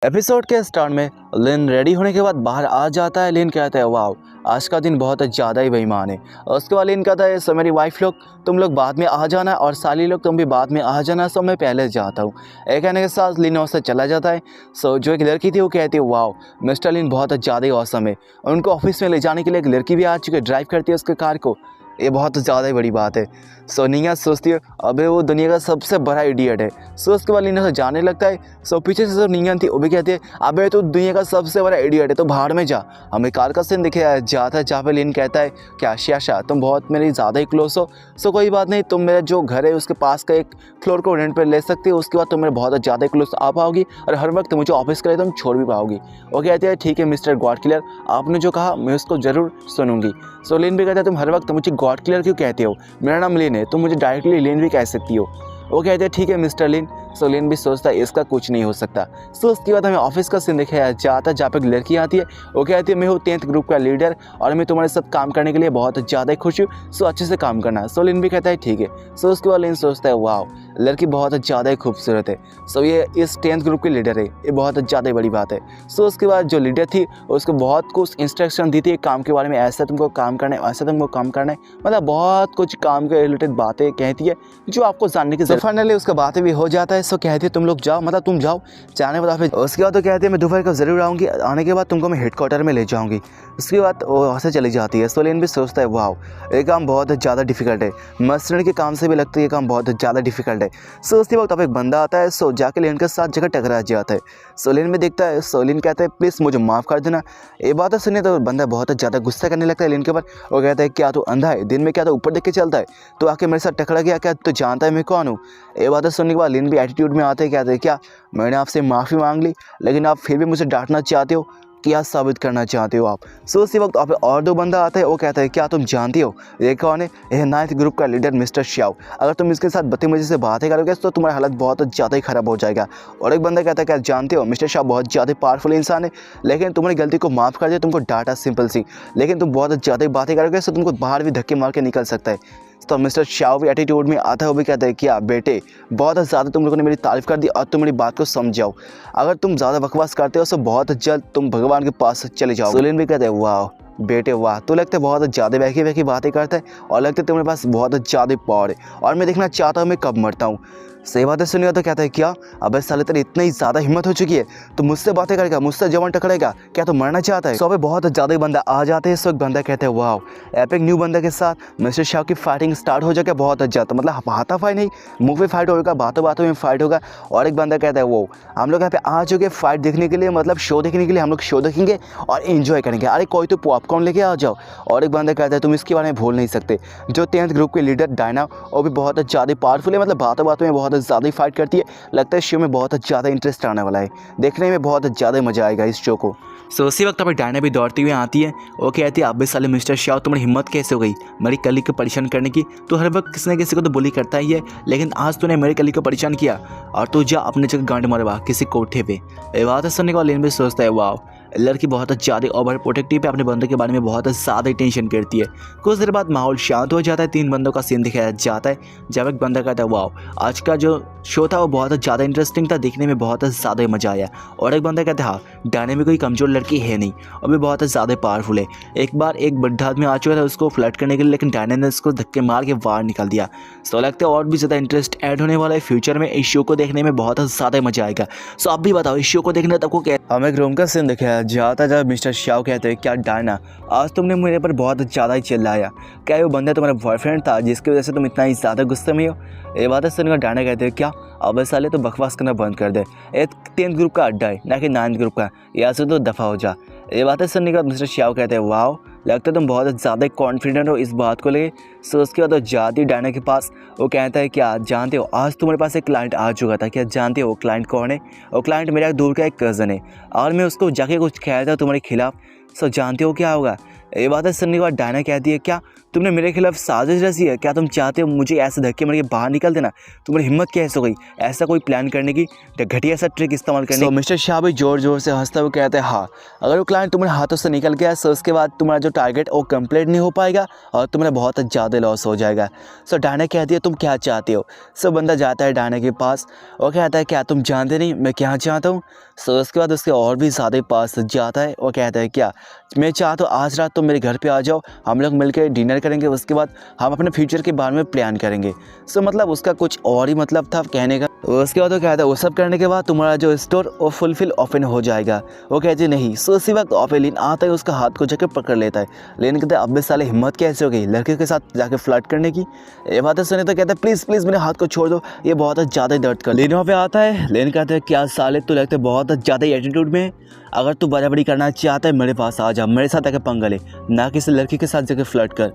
Episode के start में लिन ready होने के बाद बाहर आ जाता है। लिन कहता है वाह आज का दिन बहुत ज़्यादा ही बेईमान है। और उसके बाद लिन कहता है सो मेरी वाइफ लोग तुम लोग बाद में आ जाना और साली लोग तुम भी बाद में आ जाना, सो मैं पहले जाता हूँ। एक कहने के साथ लिन उससे चला जाता है। सो जो एक लड़की थी वो कहती है वाह मिस्टर लिन बहुत ज़्यादा ही औसम है। उनको ऑफिस में ले जाने के लिए एक लड़की भी आ चुकी है, ड्राइव करती है उसके कार को। ये बहुत ज़्यादा ही बड़ी बात है। सो निया सोचती है अबे वो दुनिया का सबसे बड़ा इडियट है। सो उसके बाद लीना से जाने लगता है। सो पीछे से जो निया थी वो भी कहती है अबे तो दुनिया का सबसे बड़ा इडियट है तो बाहर में जा। हमें कार का सीन दिखाया जाता है जहाँ पे लिन कहता है क्या शाशा तुम बहुत मेरी ज़्यादा ही क्लोज हो। सो कोई बात नहीं, तुम मेरा जो घर है उसके पास का एक फ्लोर को रेंट पर ले सकती हो, उसके बाद तुम मेरे बहुत ज़्यादा क्लोज आ पाओगी और हर वक्त मुझे ऑफिस के लिए तुम छोड़ भी पाओगी। वो कहती है ठीक है मिस्टर गॉड किलर, आपने जो कहा मैं उसको ज़रूर सुनूंगी। सो लिन भी कहता है तुम हर वक्त मुझे गॉड किलर क्यों कहते हो, मेरा नाम लिन है, तुम मुझे डायरेक्टली लिन भी कह सकती हो। वो कहते हैं ठीक है मिस्टर लिन। सो लिन भी सोचता है इसका कुछ नहीं हो सकता। सो उसके बाद हमें ऑफिस का सीन दिखाया जाता है जहाँ पे एक लड़की आती है। वो कहती है मैं हूँ 10th ग्रुप का लीडर और मैं तुम्हारे साथ काम करने के लिए बहुत ज़्यादा खुश हूँ, सो अच्छे से काम करना। सो लिन भी कहता है ठीक है। सो उसके बाद लिन सोचता है वाह लड़की बहुत ज़्यादा खूबसूरत है। सो ये इस 10th ग्रुप की लीडर है, ये बहुत ज़्यादा बड़ी बात है। सो उसके बाद जो लीडर थी उसको बहुत कुछ इंस्ट्रक्शन दी थी काम के बारे में, ऐसा तुमको काम करना है, ऐसा तुमको काम करना है, मतलब बहुत कुछ काम के रिलेटेड बातें कहती है जो आपको जानने की जरूरत। फाइनली उसका बातें भी हो जाता है। सो कहती है तुम लोग जाओ, मतलब तुम जाओ जाने बाद फिर उसके बाद तो कहती है मैं दोपहर को ज़रूर आऊँगी, आने के बाद तुमको मैं हेडक्वार्टर में ले जाऊँगी। उसके बाद वो वहाँ से चली जाती है। सो लिन भी सोचता है वाह ये काम बहुत ज़्यादा डिफिकल्ट है, मस्टर्ड के काम से भी लगता है ये काम बहुत ज़्यादा डिफिकल्ट है। सो उसी वक्त अब एक बंदा आता है। सो जाके लिन के साथ जगह टकरा जाता है। सो लिन भी देखता है। सो लिन कहता है प्लीज़ मुझे माफ़ कर देना। ये बात सुनिए तो बंदा बहुत ज़्यादा गुस्सा करने लगता है लिन के ऊपर। वो कहता है क्या तू अंधा है, दिन में क्या तो ऊपर देख के चलता है, तो आके मेरे साथ टकरा गया, क्या तो जानता है मैं कौन हूँ। ये बात सुनने के बाद लिन भी एटीट्यूड में आते हैं, कहते हैं क्या मैंने आपसे माफ़ी मांग ली लेकिन आप फिर भी मुझे डांटना चाहते हो, क्या साबित करना चाहते हो आप। सो उसी वक्त आप और दो बंदा आता है। वो कहता है क्या तुम जानती हो ये कौन है, यह 9th ग्रुप का लीडर मिस्टर श्याव, अगर तुम इसके साथ बदतमीजी से बातें करोगे तो तुम्हारा हालत बहुत ज़्यादा ही खराब हो जाएगा। और एक बंदा कहता है क्या जानते हो मिस्टर श्याव बहुत ज़्यादा पावरफुल इंसान है, लेकिन तुम्हारी गलती को माफ़ कर दिया, तुमको डांटा सिंपल सी, लेकिन तुम बहुत ज़्यादा बातें करोगे तो तुमको बाहर भी धक्के मार के निकल सकता है। तो मिस्टर श्याव भी एटीट्यूड में आता है। वो भी कहता है क्या बेटे बहुत ज़्यादा तुम लोगों ने मेरी तारीफ़ कर दी और तुम मेरी बात को समझाओ, अगर तुम ज़्यादा बकवास करते हो तो बहुत जल्द तुम भगवान के पास चले जाओ। सुलिन भी कहते हैं वाह बेटे वाह, तो लगता है बहुत ज़्यादा वैकी वैकी बातें करता है और लगता है तुम्हारे पास बहुत ज़्यादा पावर है और मैं देखना चाहता हूँ मैं कब मरता हूँ। सही बातें सुनिए तो कहता है क्या अबे साले तेरी इतनी ज़्यादा हिम्मत हो चुकी है तो मुझसे बातें करेगा, मुझसे जवान टकराएगा, क्या तो मरना चाहता है। सो अबे बहुत ज़्यादा बंदा आ जाते हैं। सो एक बंदा कहते हैं वाह एपिक न्यू बंदा के साथ मिस्टर शाह की फाइटिंग स्टार्ट हो जाएगा बहुत ज़्यादा, मतलब हाथापाई नहीं मुँह पे फाइट होगा, बातों बातों में फाइट होगा। और एक बंदा कहता है वो हम लोग यहाँ पे आ चुके फाइट देखने के लिए, मतलब शो देखने के लिए, हम लोग शो देखेंगे और इन्जॉय करेंगे, अरे कोई तो पॉपकॉर्न लेके आ जाओ। और एक बंदा कहता है तुम इसके बारे में भूल नहीं सकते जो 10th ग्रुप के लीडर डायना, वो भी बहुत ज़्यादा पावरफुल है, मतलब बातों बातों में बहुत ज़्यादा फाइट करती है, लगता है शो में बहुत ज़्यादा इंटरेस्ट आने वाला है, देखने में बहुत ज़्यादा मज़ा आएगा इस शो को। सो उसी वक्त पर डायना भी दौड़ती हुई आती है। वो कहती है अब साले मिस्टर शाह तुम्हारी हिम्मत कैसे हो गई मेरी कली को परेशान करने की, तो हर वक्त किसी न किसी को तो बुली करता ही है, लेकिन आज तूने मेरी कली को परेशान किया और तू जा अपने जगह गांड मरवा किसी कोठे पे। ये बात सुनने के बाद लिन भी सोचता है वाह लड़की बहुत ज़्यादा ओवर प्रोटेक्टिव है, अपने बंदों के बारे में बहुत ज़्यादा टेंशन करती है। कुछ देर बाद माहौल शांत हो जाता है। 3 बंदों का सीन दिखाया जाता है जब एक बंदा कहता है वाह आज का जो शो था वो बहुत ज़्यादा इंटरेस्टिंग था, देखने में बहुत ज़्यादा मज़ा आया। और एक बंदा कहता है हाँ डायना में कोई कमज़ोर लड़की है नहीं और भी बहुत ज़्यादा पावरफुल है। एक बार एक बुढ़ा आदमी आ चुका था उसको फ्लर्ट करने के लिए, लेकिन डायना ने उसको धक्के मार के बाहर निकाल दिया। सो लगता है और भी ज़्यादा इंटरेस्ट ऐड होने वाला है फ्यूचर में, इस शो को देखने में बहुत ज़्यादा मज़ा आएगा। सो आप भी बताओ इस शो को देखने तक को क्या। हमें एक रूम का सीन दिखाया जाता है जब मिस्टर शाह कहते हैं क्या डायना आज तुमने मेरे पर बहुत ज़्यादा ही चिल्लाया, क्या वो बंदा तुम्हारा बॉयफ्रेंड था जिसकी वजह से तुम इतना ही ज़्यादा गुस्से में हो। ये बात सुनकर डायना कहते हैं क्या अब साले तो बकवास करना बंद कर दे, एक 10th ग्रुप का अड्डा है ना कि 9th ग्रुप का, यहाँ से तो दफ़ा हो जा। ये बातें सुनने के बाद मिस्टर शाह कहते हैं वाह लगता है तुम बहुत ज़्यादा कॉन्फिडेंट हो इस बात को लेके। सो उसके बाद वो जाती डायना के पास। वो कहता है क्या जानते हो आज तुम्हारे पास एक क्लाइंट आ चुका था, क्या जानते हो वो क्लाइंट कौन है। वो क्लाइंट मेरा दूर का एक कज़न है और मैं उसको जाके कुछ कहा था तुम्हारे खिलाफ, सो जानते हो क्या होगा? ये बातें सुनने के बाद डायना कहती है, क्या तुमने मेरे खिलाफ साजिश रची है? क्या तुम चाहते हो मुझे ऐसे धक्के मार के बाहर निकल देना? तुम्हारी हिम्मत कैसे हो गई ऐसा कोई प्लान करने की, घटिया सा ट्रिक इस्तेमाल करने की? मिस्टर शाह भी जोर जोर से हंसते हुए कहते हैं, हाँ, अगर वो क्लाइंट तुम्हारे हाथों से निकल गया सो उसके बाद तुम्हारा जो टारगेट वो कंप्लीट नहीं हो पाएगा और तुम्हारा बहुत ज़्यादा लॉस हो जाएगा। सो डायना कहती है, तुम क्या चाहते हो? सो बंदा जाता है डायना के पास और कहता है, क्या तुम जानते नहीं मैं क्या चाहता हूँ? सो उसके बाद उसके और भी ज़्यादा पास जाता है और कहता है, क्या मैं चाहता हूँ आज रात तुम मेरे घर पे आ जाओ, हम लोग मिलकर डिनर करेंगे, उसके बाद हम अपने फ्यूचर के बारे में प्लान करेंगे। सो मतलब उसका कुछ और ही मतलब था कहने का। उसके बाद वो कहता है, वो सब करने के बाद तुम्हारा जो स्टोर वो फुलफिल ओपन हो जाएगा। वो कहती है नहीं। सो उसी वक्त ओपेलिन आता है, उसका हाथ को जाकर पकड़ लेता है। लेकिन कहते हैं, अब साले हिम्मत कैसे हो गई लड़के के साथ जाकर फ्लर्ट करने की? ये बातें सुने तो कहता है, प्लीज़ प्लीज़ मेरे हाथ को छोड़ दो, ये बहुत ज़्यादा दर्द कर। लेन वहाँ पे आता है। लेन कहते हैं, क्या साले तू लगता है बहुत ज़्यादा एटीट्यूड में, अगर तू बराबरी करना चाहता है मेरे पास आ जा, मेरे साथ आकर पंगा ले, ना किसी लड़की के साथ जाकर फ्लर्ट कर।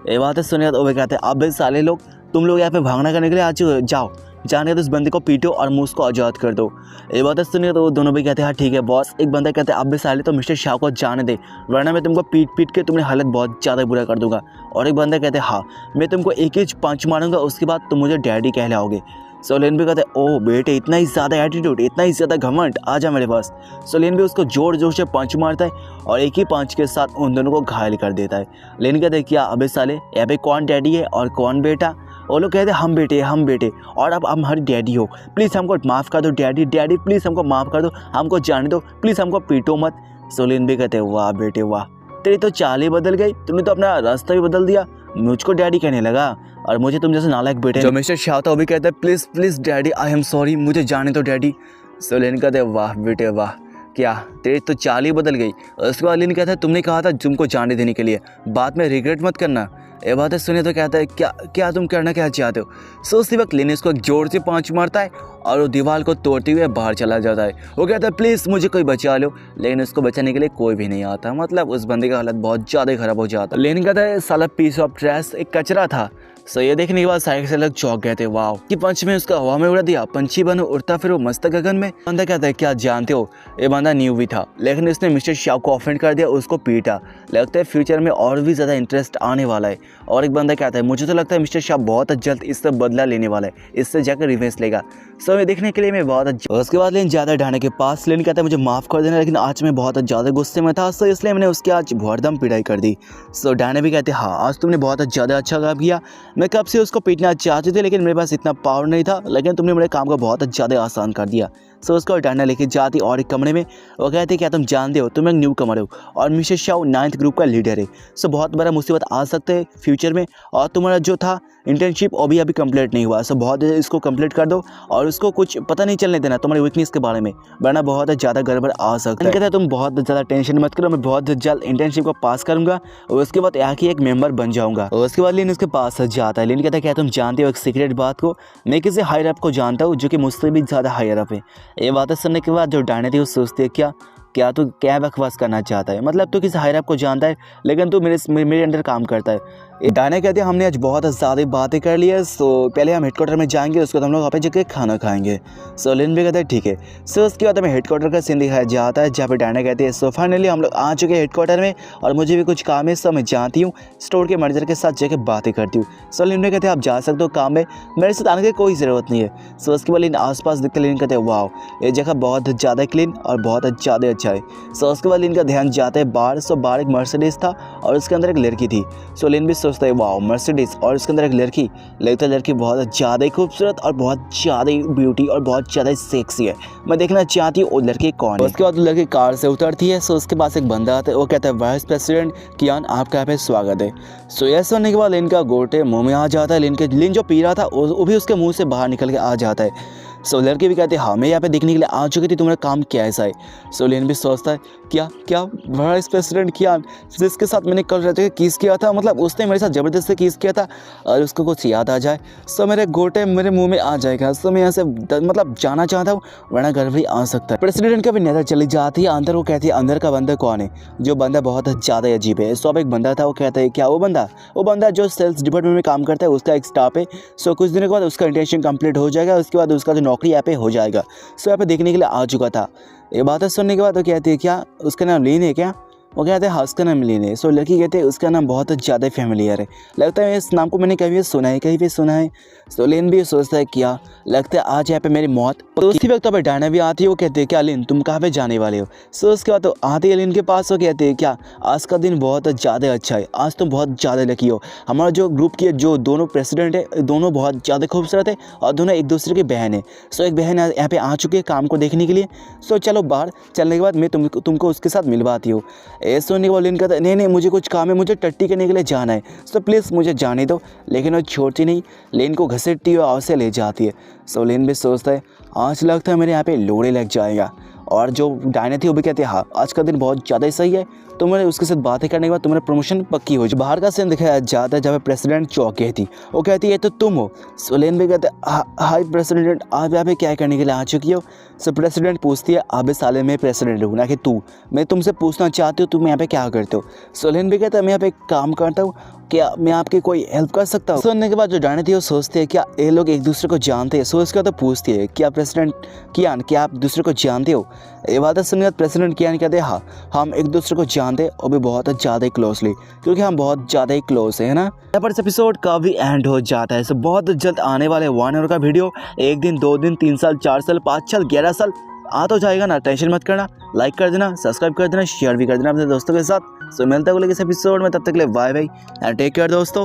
ये बातें सुने तो वो कहते हैं, अब साले लोग तुम लोग यहाँ पे भागना करने के लिए आज जाओ, जाने के तो उस बंदे को पीटो और मुझ को आज़ाद कर दो। ये बातें सुनिए तो वो दोनों भी कहते हैं, हाँ ठीक है बॉस। एक बंदा कहता है, अब भी साले तो मिस्टर शाह को जाने दे, वरना मैं तुमको पीट पीट के तुम्हारी हालत बहुत ज़्यादा बुरा कर दूंगा। और एक बंदा कहते हैं, हाँ मैं तुमको एक ही पंच मारूंगा, उसके बाद तुम मुझे डैडी कहलाओगे। सोलेन भी कहते हैं, ओ बेटे इतना ही ज़्यादा एटीट्यूड, इतना ही ज़्यादा घमंड, आ जा मेरे पास। सोलेन भी उसको जोर जोर से पंच मारता है और एक ही पंच के साथ उन दोनों को घायल कर देता है। लेन कहते हैं, क्या अबे साले यहाँ पे कौन डैडी है और कौन बेटा? वो लोग कहते हैं, हम बेटे और अब हम हमारे डैडी हो, प्लीज़ हमको माफ़ कर दो डैडी, डैडी प्लीज़ हमको माफ़ कर दो, हमको जाने दो, प्लीज़ हमको पीटो मत। सोलेन भी कहते हैं, वाह बेटे वाह, तेरी तो चाल ही बदल गई, तुमने तो अपना रास्ता भी बदल दिया, मुझको डैडी कहने लगा और मुझे तुम जैसे नालायक बेटे। जो मिस्टर शाह था वो भी कहता है, please please daddy I am sorry, मुझे जाने दो डैडी। सोलेन कहते हैं, वाह बेटे वाह, क्या तेरी तो चाल ही बदल गई। उसके बाद लिन कहता है, तुमने कहा था तुमको जाने देने के लिए, बाद में रिग्रेट मत करना। ये बातें सुने तो कहता है, क्या क्या तुम करना क्या चाहते हो? सो उसी वक्त लिन इसको जोर से पांच मारता है और वो दीवार को तोड़ते हुए बाहर चला जाता है। वो कहता है, प्लीज़ मुझे कोई बचा लो, लेकिन उसको बचाने के लिए कोई भी नहीं आता। मतलब उस बंदे का हालत बहुत ज़्यादा खराब हो जाता है। लेकिन कहता है, साला पीस ऑफ ट्रैश, एक कचरा था। सो ये देखने के बाद साइड से लोग चौंक गए थे, वाह कि पंच में उसका हवा में उड़ा दिया, पंछी बनो उड़ता फिर वो मस्त गगन में। बंदा कहता है, क्या जानते हो ये बंदा न्यू भी था, लेकिन इसने मिस्टर शाह को ऑफेंड कर दिया, उसको पीटा। लगता है फ्यूचर में और भी ज़्यादा इंटरेस्ट आने वाला है। और एक बंदा कहता है, मुझे तो लगता है मिस्टर शाह बहुत जल्द इससे बदला लेने वाला है, इससे जाकर रिवेंज लेगा। सो ये देखने के लिए मैं बहुत अच्छा। उसके बाद लेन ज़्यादा ढाने के पास। लेन कहता है, मुझे माफ़ कर देना, लेकिन आज मैं बहुत ज़्यादा गुस्से में था, सो इसलिए मैंने उसकी आज भरदम पिटाई कर दी। सो डायना भी कहते हैं, हाँ आज तुमने बहुत ज़्यादा अच्छा काम किया, मैं कब से उसको पीटना चाहते थे, लेकिन मेरे पास इतना पावर नहीं था, लेकिन तुमने मेरे काम को बहुत ज़्यादा आसान कर दिया। सो उसको डायना लेके जाती और एक कमरे में वो कहते, क्या तुम जानते हो तुम एक न्यू कमर हो और मिस्टर शाह 9th ग्रुप का लीडर है। सो बहुत बड़ा मुसीबत आ सकते हैं फ्यूचर में, और तुम्हारा जो था इंटर्नशिप वो भी अभी कंप्लीट नहीं हुआ। सो बहुत इसको कंप्लीट कर दो और उसको कुछ पता नहीं चलने देना तुम्हारी वीकनेस के बारे में, वरना बहुत ज़्यादा गड़बड़ आ सकता है। कहता है, तुम बहुत ज़्यादा टेंशन मत करो, मैं बहुत जल्द इंटर्नशिप को पास करूँगा और उसके बाद यहाँ की एक मेंबर बन जाऊँगा। और उसके बाद लिन उसके पास जाता है। लिन कहता है, क्या तुम जानते हो एक सीक्रेट बात को, मैं किसी हायर अप को जानता हूँ जो कि मुझसे भी ज़्यादा हायर अप है। ये बातें सुनने के बाद जो डायना थी वो सोचती है, क्या तू क्या बकवास करना चाहता है? मतलब तू किसी हायर अप को जानता है, लेकिन तू मेरे अंडर काम करता है। डायना कहते हैं, हमने आज बहुत ज़्यादा बातें कर ली है, सो पहले हम हेडक्वार्टर में जाएंगे, उसके बाद हम लोग वहाँ पे जाकर खाना खाएंगे। सो लिन भी कहता है, ठीक है। सो उसके बाद हमें हेडक्वार्टर का सीन दिखाया जाता है, जहाँ पे डायना कहती है, सो फाइनली हम लोग आ चुके हैं हेडक्वार्टर में और मुझे भी कुछ काम है, सो मैं जाती हूँ स्टोर के मैनेजर के साथ जाकर बातें करती हूँ। सो लिन भी कहते हैं, आप जा सकते हो काम में, मेरे साथ आने की कोई ज़रूरत नहीं है। सो उसके बाद लिन आसपास देखते लिन कहते हैं, वाह ये जगह बहुत ज़्यादा क्लीन और बहुत ज़्यादा अच्छा है। सो उसके बाद लिन का ध्यान जाता है बाहर। सो बाहर एक मर्सिडीज़ था और उसके अंदर एक लड़की थी। सो लिन भी सोचता है, वाह मर्सिडीज़ और उसके अंदर एक लड़की, लगता है लड़की बहुत ज़्यादा खूबसूरत और बहुत ज़्यादा ब्यूटी और बहुत ज़्यादा सेक्सी है, मैं देखना चाहती हूँ वो लड़की कौन है। उसके बाद लड़की कार से उतरती है। सो उसके पास एक बंदा आता है, वो कहता है, वाइस प्रेसिडेंट कियान आपका यहाँ पे स्वागत है। सो यह सुनने के बाद लिन का गोटे मुँह में आ जाता है। लिन जो पी रहा था वो भी उसके मुँह से बाहर निकल के आ जाता है। सो लड़के भी कहते हैं, हाँ मैं यहाँ पे देखने के लिए आ चुकी थी, तुम्हारा काम क्या ऐसा है? सो लिन भी सोचता है, क्या वाइस प्रेसिडेंट कियान जिसके साथ मैंने कल रहते किस किया था, मतलब उसने मेरे साथ ज़बरदस्ती किस किया था और उसको कुछ याद आ जाए, सो मेरे गोटे मेरे मुंह में आ जाएगा। सो मैं यहाँ से मतलब जाना चाहता हूँ, वरना घर भी आ सकता है। प्रेसिडेंट का भी नज़र चली जाती है अंदर। वो कहती है, अंदर का बंदा कौन है? जो बंदा बहुत ज़्यादा अजीब है। सो अब एक बंदा था, वो कहता है, क्या वो बंदा जो सेल्स डिपार्टमेंट में काम करता है, उसका एक स्टाफ है। सो कुछ दिनों के बाद उसका इंटर्नशिप कंप्लीट हो जाएगा, उसके बाद उसका जो नौकरी यहाँ पे हो जाएगा। सो यहाँ पे देखने के लिए आ चुका था। ये बातें सुनने के बाद वो कहती है, क्या उसका नाम लिन है क्या? वो कहते हैं हाँ उसका नाम लिन है। सो लड़की कहते हैं उसका नाम बहुत ज़्यादा फेमिलियर है, लगता है इस नाम को मैंने कहीं सुना है, कहीं भी सुना है। सो लिन भी सोचता है क्या लगता है आज यहाँ पे मेरी मौत। तो उसी वक्त पर डायना भी आती है, वो कहते हैं क्या लिन तुम कहाँ पे जाने वाले हो। सो उसके बाद तो आती है लिन के पास, वो कहते हैं क्या आज का दिन बहुत ज़्यादा अच्छा है, आज तुम बहुत ज़्यादा लकी हो। हमारा जो ग्रुप की जो दोनों प्रेसिडेंट है दोनों बहुत ज़्यादा खूबसूरत है और दोनों एक दूसरे की बहन है। सो एक बहन यहाँ पे आ चुकी है काम को देखने के लिए। सो चलो बाहर चलने के बाद मैं तुमको उसके साथ मिलवाती हूँ। ऐसे सुनने के बाद लिन कहता है नहीं मुझे कुछ काम है, मुझे टट्टी करने के लिए जाना है, सो प्लीज़ मुझे जाने दो। लेकिन वो छोड़ती नहीं, लिन को घसीटती है और उसे ले जाती है। सो लिन भी सोचता है आज लगता है मेरे यहाँ पे लोड़े लग जाएगा। और जो डायना थी वो भी कहती है हाँ आज का दिन बहुत ज़्यादा ही सही है, तुम्हारे उसके साथ बातें करने के बाद तुम्हारी प्रमोशन पक्की हो। बाहर का सीन दिखाया जाता है जहाँ पे प्रेसिडेंट चौकी थी, वो कहती है तो तुम हो। सो लिन भी कहते हैं हाय प्रेसिडेंट आप यहाँ पे क्या करने के लिए आ चुकी हो। सो प्रेसिडेंट पूछती है अब इस साले में प्रेसिडेंट हूँ ना कि तू, मैं तुमसे पूछना चाहती हूँ तुम यहाँ पे क्या करते हो। सो लिन भी कहता है मैं यहाँ पे काम करता हूँ, क्या मैं आपकी कोई हेल्प कर सकता हूँ। सुनने के बाद जो डायना थी वो सोचती है क्या ये लोग एक दूसरे को जानते हैं। सो इसके बाद तो पूछती है क्या प्रेसिडेंट कियान क्या आप दूसरे को जानते हो। ये बात सुनने के बाद प्रेसिडेंट कियान कहते हैं हाँ हम एक दूसरे को जानते हैं और भी बहुत ज़्यादा ही क्लोजली, क्योंकि हम बहुत ज़्यादा ही क्लोज है ना। यहाँ पर इस एपिसोड का भी एंड हो जाता है। सो बहुत जल्द आने वाले 1 आवर का वीडियो, 1 दिन 2 दिन 3 साल 4 साल 5 साल 11 साल आ तो जाएगा ना, टेंशन मत करना। लाइक कर देना, सब्सक्राइब कर देना, शेयर भी कर देना अपने दोस्तों के साथ। सो मिलता है अगले इस एपिसोड में, तब तक के लिए bye bye and take care दोस्तों।